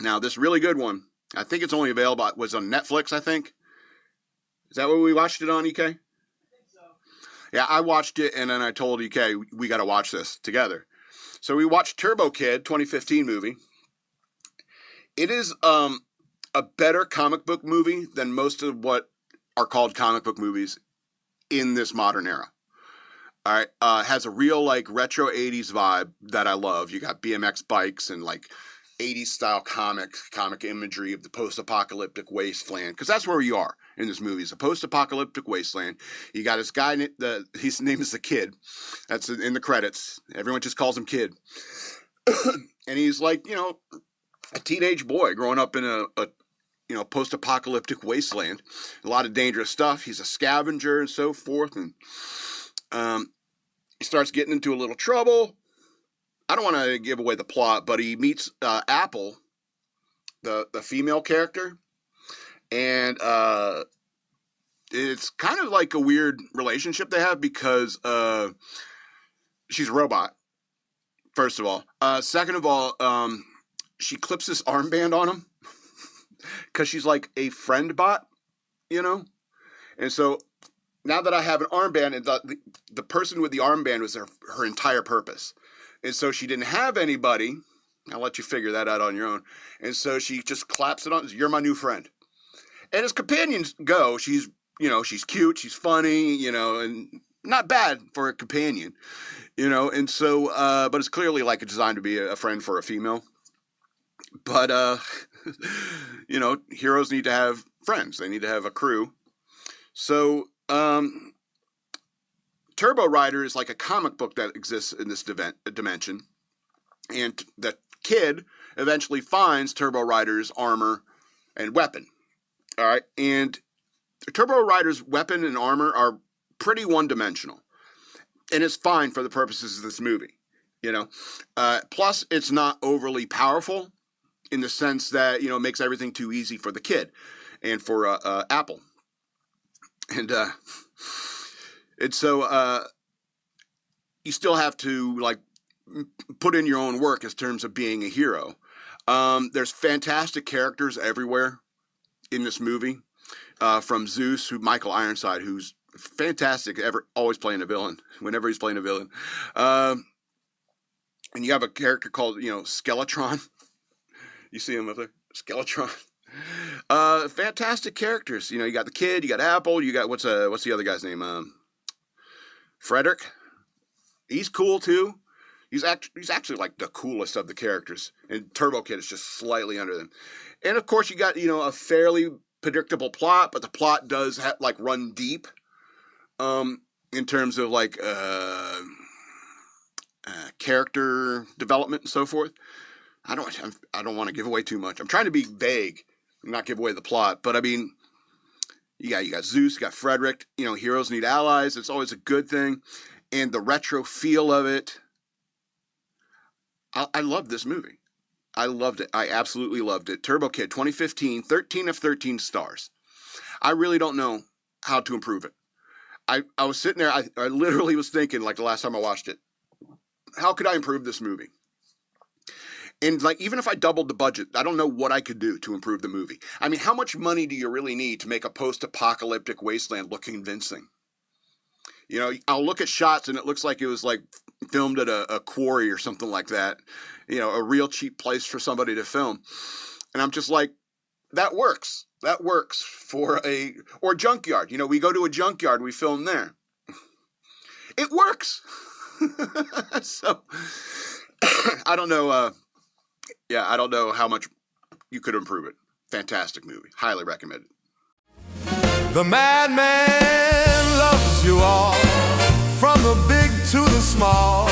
Now, this really good one, I think it's only available, it was on Netflix, I think. Is that what we watched it on, EK? Yeah, I watched it, and then I told EK, we got to watch this together. So we watched Turbo Kid, 2015 movie. It is a better comic book movie than most of what are called comic book movies in this modern era. All right, has a real like retro 80s vibe that I love. You got BMX bikes and like 80s style comic imagery of the post-apocalyptic wasteland, because that's where you are in this movie. It's a post-apocalyptic wasteland. You got this guy, his name is the Kid. That's in the credits. Everyone just calls him Kid. And he's like, a teenage boy growing up in a post-apocalyptic wasteland. A lot of dangerous stuff. He's a scavenger and so forth. And he starts getting into a little trouble. I don't want to give away the plot, but he meets Apple, the female character, and it's kind of like a weird relationship they have because she's a robot, first of all. Second of all, she clips this armband on him because she's like a friend bot, And so now that I have an armband, and the person with the armband was her entire purpose. And so she didn't have anybody. I'll let you figure that out on your own. And so she just claps it on. You're my new friend. And as companions go, she's cute, she's funny, and not bad for a companion, And so, but it's clearly like designed to be a friend for a female. But, heroes need to have friends. They need to have a crew. So, Turbo Rider is like a comic book that exists in this dimension, and the Kid eventually finds Turbo Rider's armor and weapon. All right, and Turbo Rider's weapon and armor are pretty one-dimensional, and it's fine for the purposes of this movie, Plus, it's not overly powerful in the sense that it makes everything too easy for the Kid and for Apple, and so you still have to like put in your own work in terms of being a hero. There's fantastic characters everywhere in this movie, from Zeus, Michael Ironside, who's fantastic, always playing a villain, whenever he's playing a villain. And you have a character called, Skeletron. You see him up there? Skeletron. Fantastic characters. You got the Kid, you got Apple, you got, what's the other guy's name? Frederick. He's cool too. He's actually like the coolest of the characters, and Turbo Kid is just slightly under them. And of course, you got a fairly predictable plot, but the plot does run deep, in terms of like character development and so forth. I don't want to give away too much. I'm trying to be vague and not give away the plot, but I mean, you got Zeus, you got Frederick. Heroes need allies. It's always a good thing. And the retro feel of it. I love this movie. I loved it. I absolutely loved it. Turbo Kid, 2015, 13 of 13 stars. I really don't know how to improve it. I was sitting there, I literally was thinking, like the last time I watched it, how could I improve this movie? And like, even if I doubled the budget, I don't know what I could do to improve the movie. I mean, how much money do you really need to make a post-apocalyptic wasteland look convincing? I'll look at shots and it looks like it was like filmed at a quarry or something like that. A real cheap place for somebody to film. And I'm just like, that works. That works for or junkyard. We go to a junkyard, we film there. It works. So, I don't know. I don't know how much you could improve it. Fantastic movie. Highly recommended. The madman loves you all, from the big to the small.